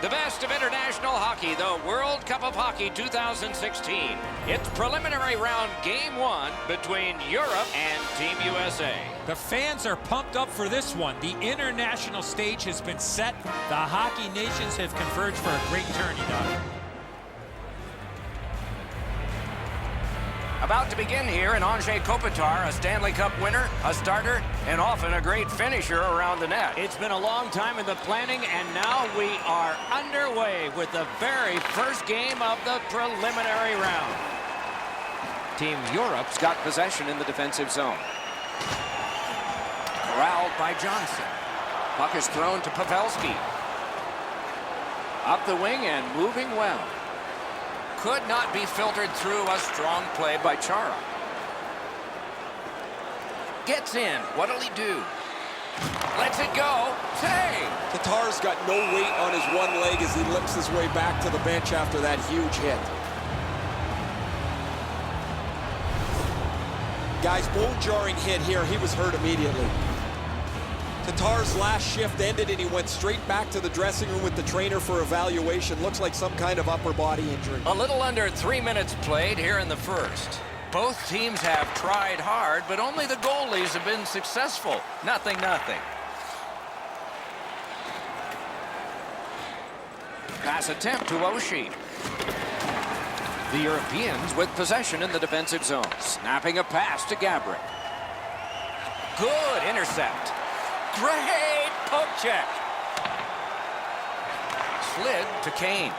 The best of international hockey, the World Cup of Hockey 2016. It's preliminary round game 1 between Europe and Team USA. The fans are pumped up for this one. The international stage has been set. The hockey nations have converged for a great tourney, Doc. About to begin here, an Angers Kopitar, a Stanley Cup winner, a starter, and often a great finisher around the net. It's been a long time in the planning, and now we are underway with the very first game of the preliminary round. Team Europe's got possession in the defensive zone. Corralled by Johnson. Puck is thrown to Pavelski. Up the wing and moving well. Could not be filtered through. A strong play by Chara. Gets in. What'll he do? Lets it go. Save! Tatar's got no weight on his one leg as he limps his way back to the bench after that huge hit. Guys, bone-jarring hit here. He was hurt immediately. Tatar's last shift ended and he went straight back to the dressing room with the trainer for evaluation. Looks like some kind of upper body injury. A little under 3 minutes played here in the first. Both teams have tried hard, but only the goalies have been successful. Nothing. Pass attempt to Oshie. The Europeans with possession in the defensive zone. Snapping a pass to Gabrick. Good intercept. Great poke check. Slid to Kane.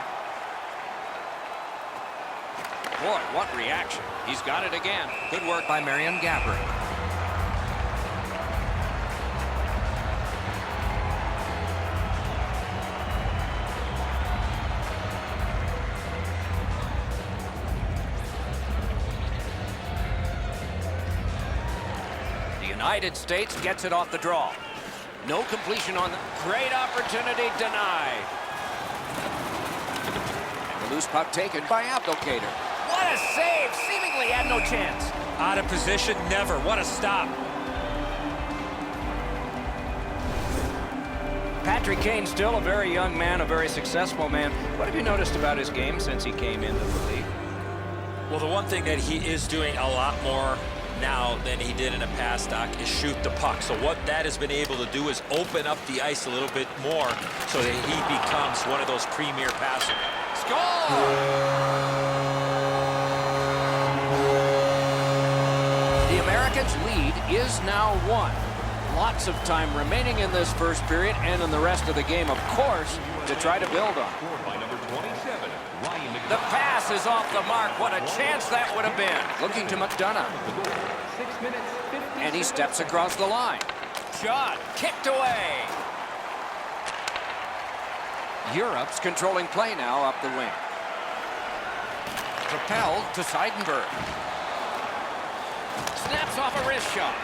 Boy, what reaction. He's got it again. Good work by Marian Gabrick. The United States gets it off the draw. No completion on the great opportunity denied. And the loose puck taken by Abdelkader. What a save! Seemingly had no chance. Out of position, never. What a stop. Patrick Kane, still a very young man, a very successful man. What have you noticed about his game since he came into the league? Well, the one thing that he is doing a lot more now than he did in the past, Doc, is shoot the puck. So what that has been able to do is open up the ice a little bit more so that he becomes one of those premier passers. Score! The Americans' lead is now 1. Lots of time remaining in this first period and in the rest of the game, of course, to try to build on. The pass is off the mark. What a chance that would have been. Looking to McDonough. And he steps across the line. Shot kicked away. Europe's controlling play now up the wing. Propelled to Seidenberg. Snaps off a wrist shot.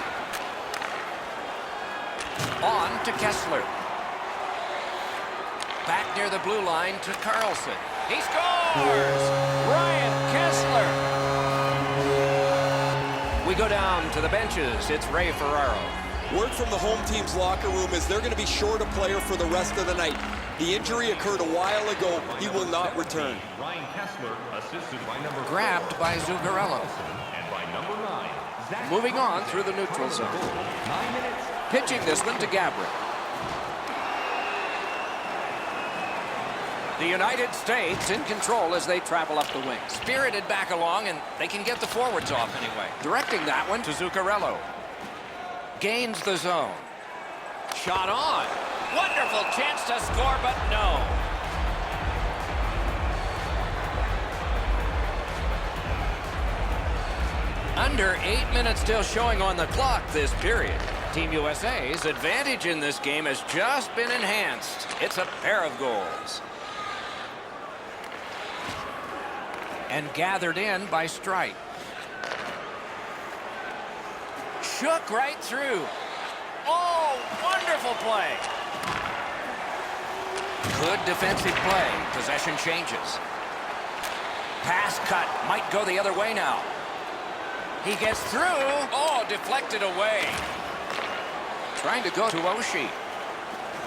On to Kessler. Back near the blue line to Carlson. He scores! Ryan Kessler. We go down to the benches. It's Ray Ferraro. Word from the home team's locker room is they're going to be short a player for the rest of the night. The injury occurred a while ago. He will not return. Ryan Kessler, assisted by number Grabbed by Zuccarello. and by number 9. Moving on through the neutral zone. Pitching this one to Gabrick. The United States in control as they travel up the wing. Spirited back along, and they can get the forwards off anyway. Directing that one to Zuccarello. Gains the zone. Shot on. Wonderful chance to score, but no. Under 8 minutes still showing on the clock this period. Team USA's advantage in this game has just been enhanced. It's a pair of goals. And gathered in by Strite. Shook right through. Oh, wonderful play. Good defensive play. Possession changes. Pass cut. Might go the other way now. He gets through. Oh, deflected away. Trying to go to Oshie.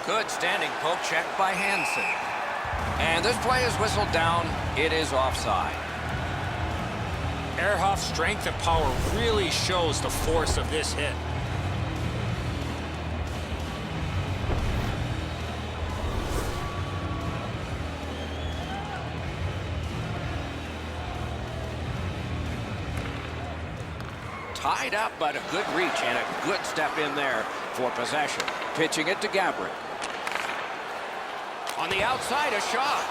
Good standing poke check by Hansen. And this play is whistled down. It is offside. Ehrhoff's strength and power really shows the force of this hit. Tied up, but a good reach and a good step in there for possession. Pitching it to Gabrick. On the outside, a shot.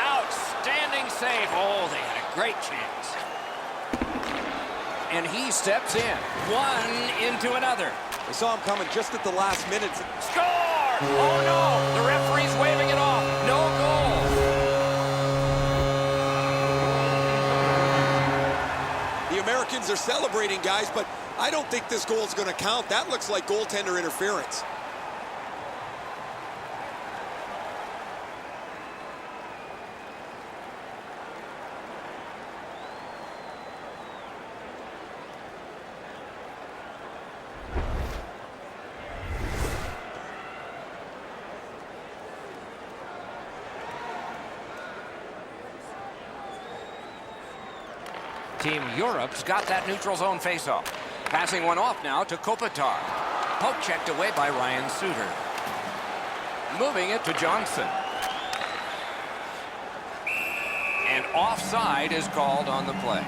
Outstanding save. Oh, they had a great chance. And he steps in. One into another. They saw him coming just at the last minute. Score! Oh, no. The referee's waving it off. No goal. The Americans are celebrating, guys, but I don't think this goal is going to count. That looks like goaltender interference. Team Europe's got that neutral zone faceoff. Passing one off now to Kopitar. Poke checked away by Ryan Suter. Moving it to Johnson. And offside is called on the play.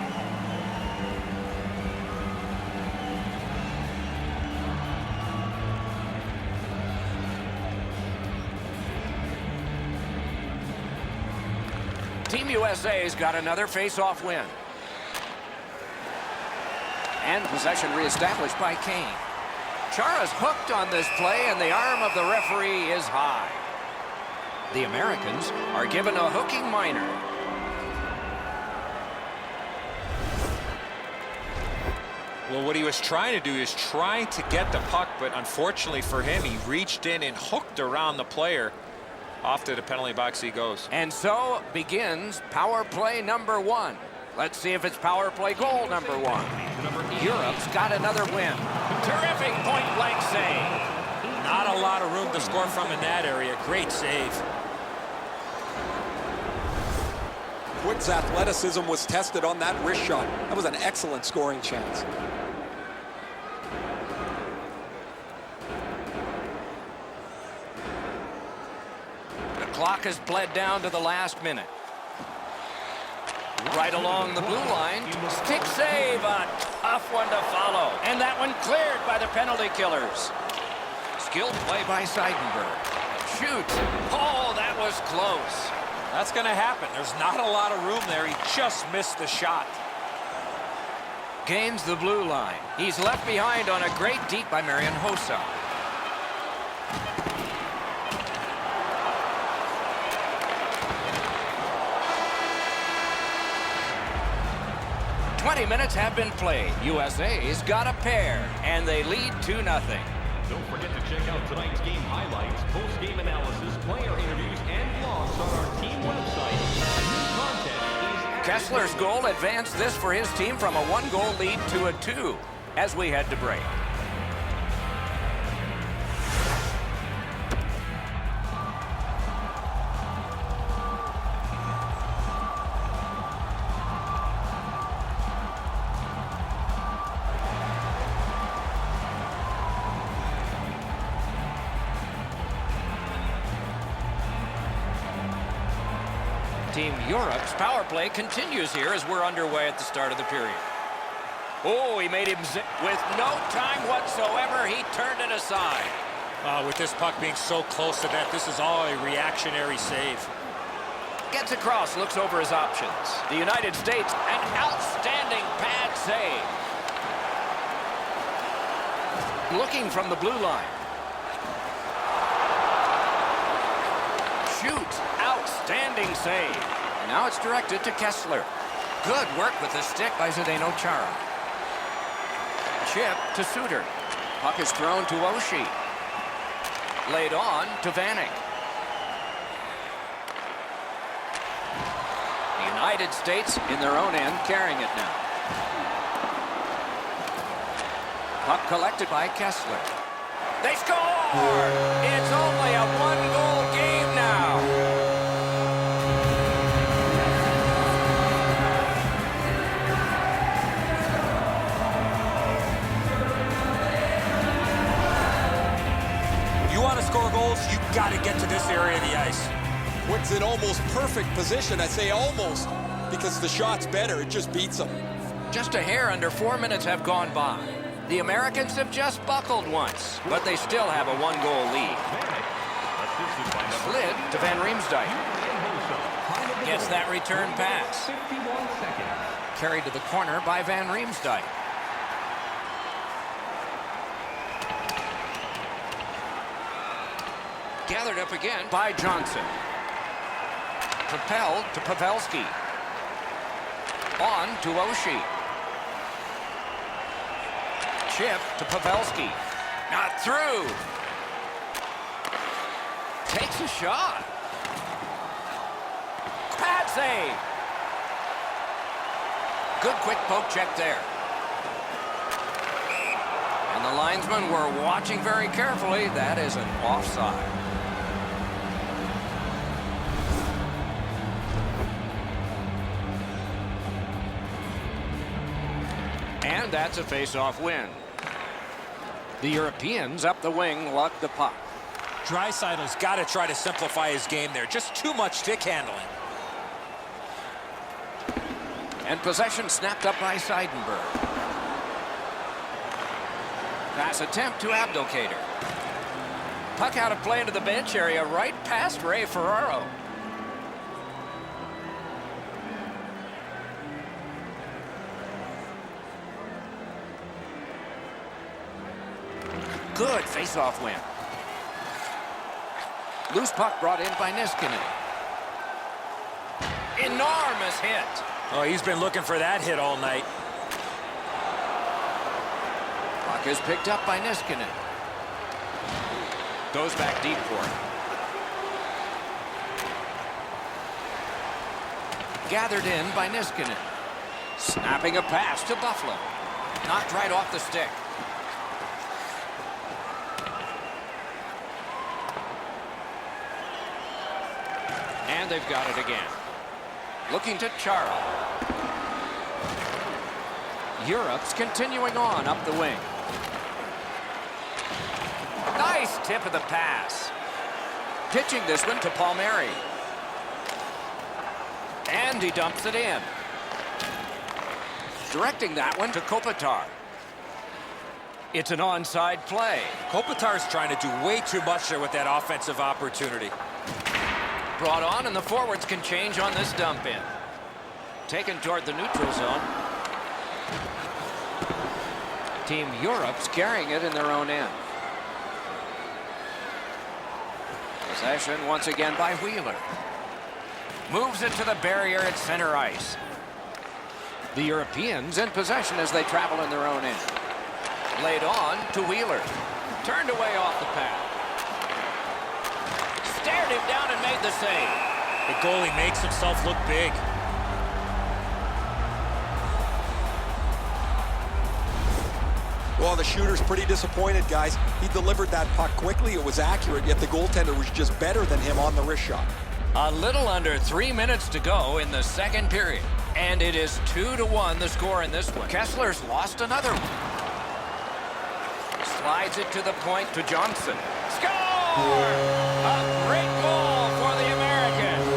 Team USA's got another face-off win. And possession reestablished by Kane. Chara's hooked on this play, and the arm of the referee is high. The Americans are given a hooking minor. Well, what he was trying to do is trying to get the puck, but unfortunately for him, he reached in and hooked around the player. Off to the penalty box he goes. And so begins power play number 1. Let's see if it's power play goal number 1. Europe's got another win. Terrific point-blank save. Not a lot of room to score from in that area. Great save. Quick's athleticism was tested on that wrist shot. That was an excellent scoring chance. The clock has bled down to the last minute. Right along the blue line. Stick save. A tough one to follow. And that one cleared by the penalty killers. Skilled play by Seidenberg. Shoot. Oh, that was close. That's going to happen. There's not a lot of room there. He just missed the shot. Gains the blue line. He's left behind on a great deep by Marian Hossa. Minutes have been played. USA's got a pair, and they lead 2-0. Don't forget to check out tonight's game highlights, post-game analysis, player interviews, and vlogs on our team website. New content is Kessler's goal advanced this for his team from a 1-goal lead to a 2 as we head to break. Team Europe's power play continues here as we're underway at the start of the period. Oh, he made him with no time whatsoever. He turned it aside. With this puck being so close to that, this is all a reactionary save. Gets across, looks over his options. The United States, an outstanding pad save. Looking from the blue line. Shoot, outstanding save. And now it's directed to Kessler. Good work with the stick by Zdeno Chara. Chip to Suter. Puck is thrown to Oshie. Laid on to Vanek. The United States in their own end carrying it now. Puck collected by Kessler. They score! It's only a 1-goal game now. score goals, you got to get to this area of the ice. Wick's in almost perfect position. I say almost because the shot's better. It just beats him. Just a hair under 4 minutes have gone by. The Americans have just buckled once, but they still have a one-goal lead. Slid to Van Riemsdyk. Gets that return pass. Carried to the corner by Van Riemsdyk. Gathered up again by Johnson. Propelled to Pavelski. On to Oshie. Chip to Pavelski. Not through. Takes a shot. Pad save. Good quick poke check there. And the linesmen were watching very carefully. That is an offside. And that's a face-off win. The Europeans up the wing luck the puck. Draisaitl's got to try to simplify his game there. Just too much stick handling. And possession snapped up by Seidenberg. Pass attempt to Abdelkader. Puck out of play into the bench area right past Ray Ferraro. Good face-off win. Loose puck brought in by Niskanen. Enormous hit. Oh, he's been looking for that hit all night. Puck is picked up by Niskanen. Goes back deep for it. Gathered in by Niskanen. Snapping a pass to Buffalo. Knocked right off the stick. And they've got it again. Looking to Chara. Europe's continuing on up the wing. Nice tip of the pass. Pitching this one to Palmieri. And he dumps it in. Directing that one to Kopitar. It's an onside play. Kopitar's trying to do way too much there with that offensive opportunity. Brought on, and the forwards can change on this dump in. Taken toward the neutral zone. Team Europe's carrying it in their own end. Possession once again by Wheeler. Moves it to the barrier at center ice. The Europeans in possession as they travel in their own end. Laid on to Wheeler. Turned away off the pad. Stared him down and made the save. The goalie makes himself look big. Well, the shooter's pretty disappointed, guys. He delivered that puck quickly. It was accurate, yet the goaltender was just better than him on the wrist shot. A little under 3 minutes to go in the second period. And it is 2-1 the score in this one. Kessler's lost another one. Slides it to the point to Johnson. Score! A great goal for the Americans.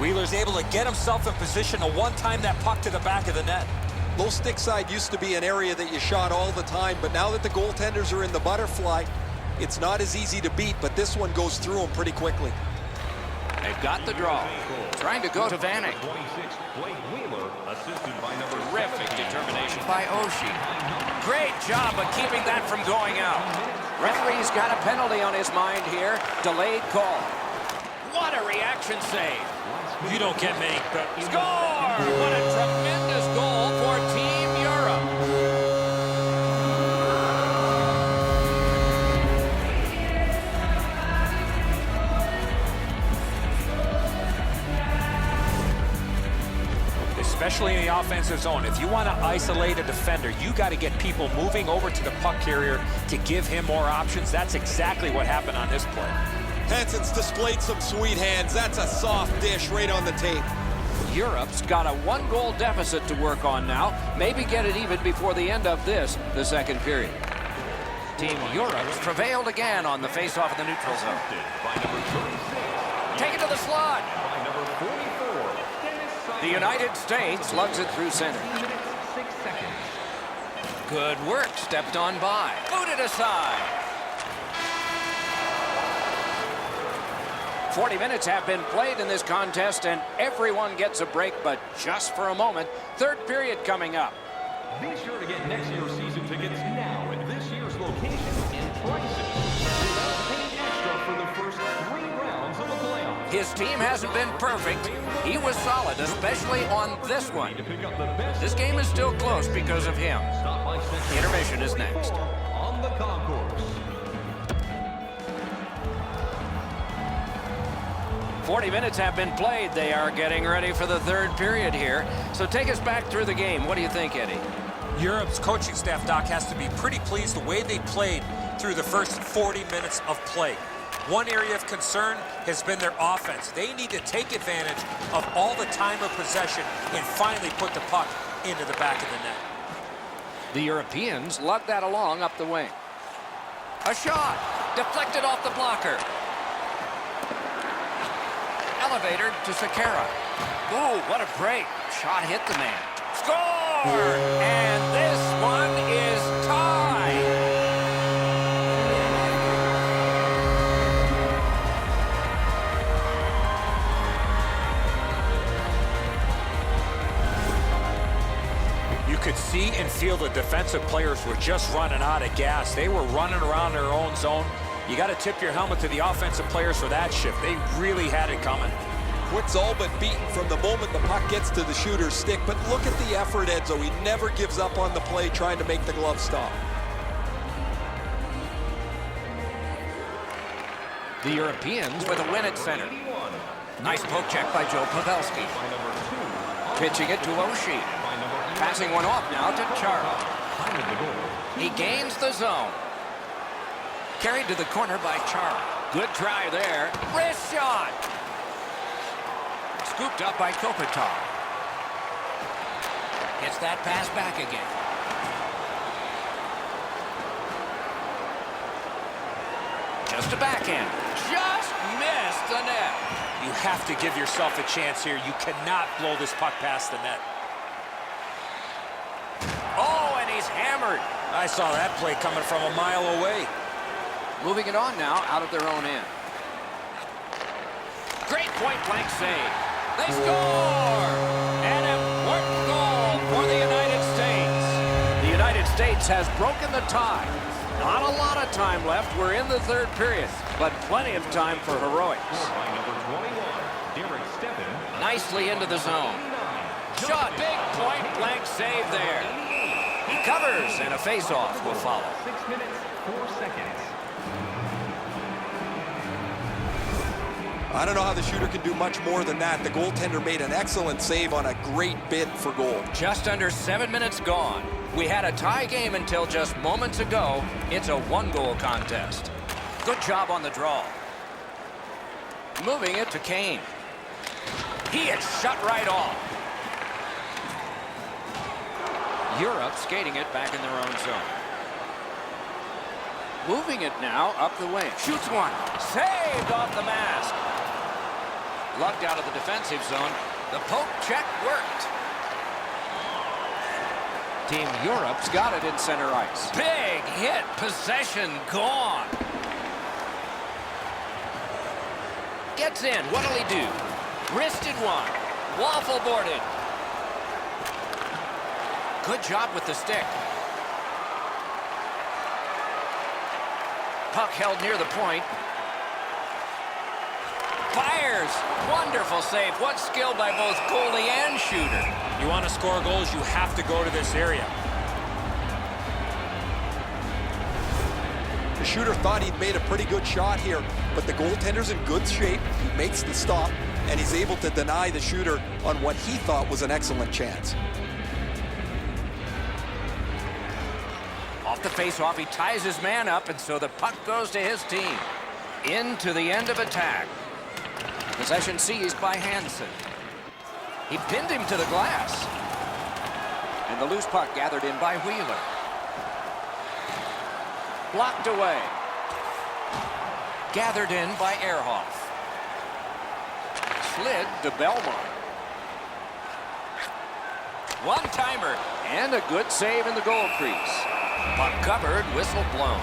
Wheeler's able to get himself in position to one-time that puck to the back of the net. Low stick side used to be an area that you shot all the time, but now that the goaltenders are in the butterfly, it's not as easy to beat, but this one goes through them pretty quickly. They've got the draw. Trying to go to Vanek. Terrific determination by Oshie. Great job of keeping that from going out. Referee's got a penalty on his mind here. Delayed call. What a reaction save. You don't get many. Score! What a tremendous goal for Team Europe. Especially in the offensive zone. If you want to isolate a defender, you got to get people moving over to the puck carrier to give him more options. That's exactly what happened on this play. Hansen's displayed some sweet hands. That's a soft dish right on the tape. Europe's got a 1-goal deficit to work on now. Maybe get it even before the end of the second period. Team Europe's prevailed again on the face-off of the neutral zone. Take it to the slot. The United States lugs it through center. Good work, stepped on by. Booted aside. 40 minutes have been played in this contest, and everyone gets a break, but just for a moment. Third period coming up. Be sure to get next year's season tickets now at this year's location and prices without paying extra for the first 3 rounds of the playoffs. His team hasn't been perfect. He was solid, especially on this one. This game is still close because of him. Intermission is next. On the concourse. 40 minutes have been played. They are getting ready for the third period here. So take us back through the game. What do you think, Eddie? Europe's coaching staff, Doc, has to be pretty pleased the way they played through the first 40 minutes of play. One area of concern has been their offense. They need to take advantage of all the time of possession and finally put the puck into the back of the net. The Europeans lug that along up the wing. A shot deflected off the blocker. Elevator to Sekera. Ooh, what a break. Shot hit the man. Score! And this one is tied. You could see and feel the defensive players were just running out of gas. They were running around their own zone. You got to tip your helmet to the offensive players for that shift. They really had it coming. Quick's all but beaten from the moment the puck gets to the shooter's stick, but look at the effort, Edzo. He never gives up on the play trying to make the glove stop. The Europeans with a win at center. Nice poke check by Joe Pavelski. Pitching it to Oshie. Passing one off now to Chara. He gains the zone. Carried to the corner by Chara. Good try there. Wrist shot. Scooped up by Kopitar. Gets that pass back again. Just a backhand. Just missed the net. You have to give yourself a chance here. You cannot blow this puck past the net. Oh, and he's hammered. I saw that play coming from a mile away. Moving it on now out of their own end. Great point-blank save. They score! An important goal for the United States. The United States has broken the tie. Not a lot of time left. We're in the third period, but plenty of time for heroics. By number 21, Nicely into the zone. Shot, big point-blank save there. He covers, and a face-off will follow. 6 minutes, 4 seconds. I don't know how the shooter can do much more than that. The goaltender made an excellent save on a great bid for goal. Just under 7 minutes gone. We had a tie game until just moments ago. It's a 1-goal contest. Good job on the draw. Moving it to Kane. He is shut right off. Europe skating it back in their own zone. Moving it now up the wing. Shoots one. Saved off the mask. Lugged out of the defensive zone. The poke check worked. Team Europe's got it in center ice. Big hit. Possession gone. Gets in. What'll he do? Wristed one. Waffle boarded. Good job with the stick. Puck held near the point. Fires. Wonderful save. What skill by both goalie and shooter. You want to score goals, you have to go to this area. The shooter thought he'd made a pretty good shot here, but the goaltender's in good shape. He makes the stop, and he's able to deny the shooter on what he thought was an excellent chance. Off the face-off, he ties his man up, and so the puck goes to his team. Into the end of attack. Possession seized by Hansen. He pinned him to the glass. And the loose puck gathered in by Wheeler. Blocked away. Gathered in by Ehrhoff. Slid to Belmont. One-timer. And a good save in the goal crease. Puck covered, whistle blown.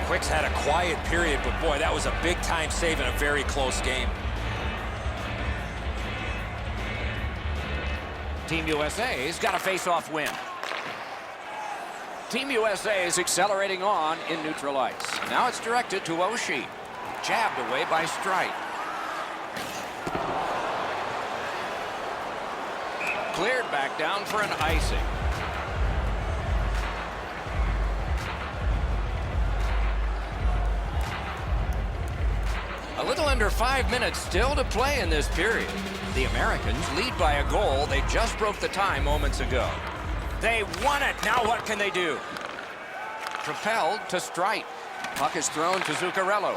Quick's had a quiet period, but boy, that was a big-time save in a very close game. Team USA's got a face-off win. Team USA is accelerating on in neutral ice. Now it's directed to Oshie. Jabbed away by Streit. Cleared back down for an icing. A little under 5 minutes still to play in this period. The Americans lead by a goal. They just broke the tie moments ago. They won it. Now what can they do? Propelled to Streit. Puck is thrown to Zuccarello.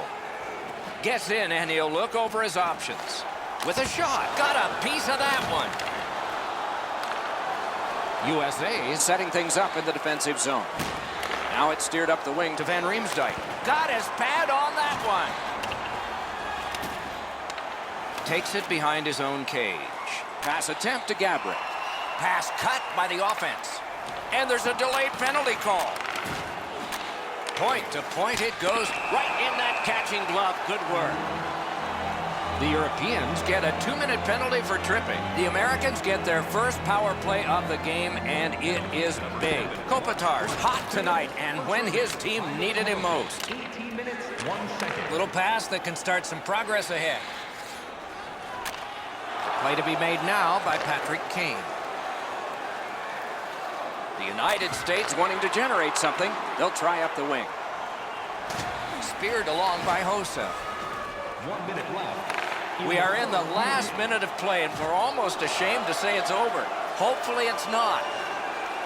Gets in and he'll look over his options. With a shot. Got a piece of that one. USA is setting things up in the defensive zone. Now it's steered up the wing to Van Riemsdyk. Got his pad on that one. Takes it behind his own cage. Pass attempt to Gabrick. Pass cut by the offense. And there's a delayed penalty call. Point to point it goes right in that catching glove. Good work. The Europeans get a 2-minute penalty for tripping. The Americans get their first power play of the game, and it is big. Kopitar's hot tonight, and when his team needed him most. 18 minutes, 1 second. Little pass that can start some progress ahead. Play to be made now by Patrick Kane. The United States wanting to generate something. They'll try up the wing. Speared along by Hossa. 1 minute left. We are in the last minute of play, and we're almost ashamed to say it's over. Hopefully it's not.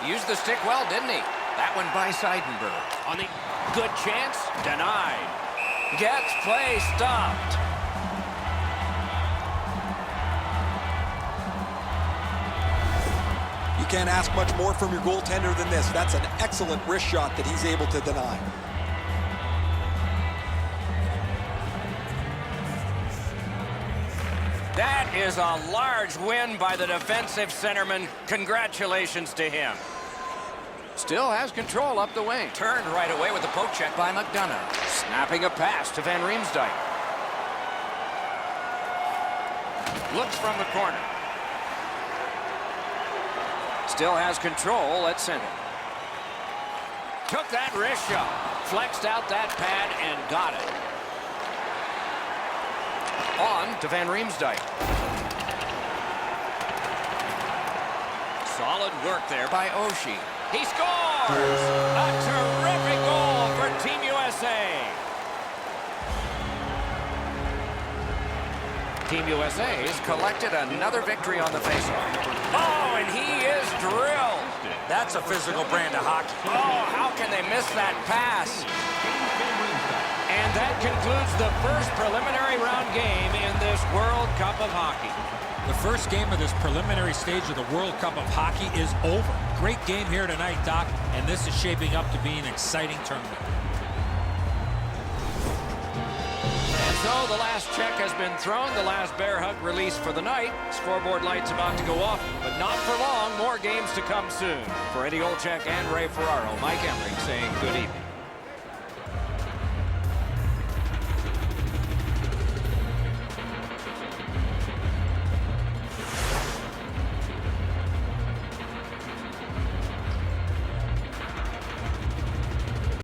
Used the stick well, didn't he? That one by Seidenberg. On the good chance, denied. Gets play stopped. You can't ask much more from your goaltender than this. That's an excellent wrist shot that he's able to deny. That is a large win by the defensive centerman. Congratulations to him. Still has control up the wing. Turned right away with the poke check by McDonough. Snapping a pass to Van Riemsdyk. Looks from the corner. Still has control at center. Took that wrist shot. Flexed out that pad and got it. On to Van Riemsdyk. Solid work there by Oshie. He scores! A terrific goal for Team USA. Team USA has collected another victory on the faceoff. Oh, and he is drilled. That's a physical brand of hockey. Oh, how can they miss that pass? And that concludes the first preliminary round game in this World Cup of Hockey. The first game of this preliminary stage of the World Cup of Hockey is over. Great game here tonight, Doc, and this is shaping up to be an exciting tournament. And so the last check has been thrown, the last bear hug released for the night. Scoreboard light's about to go off, but not for long. More games to come soon. For Eddie Olczyk and Ray Ferraro, Mike Emmerich saying good evening.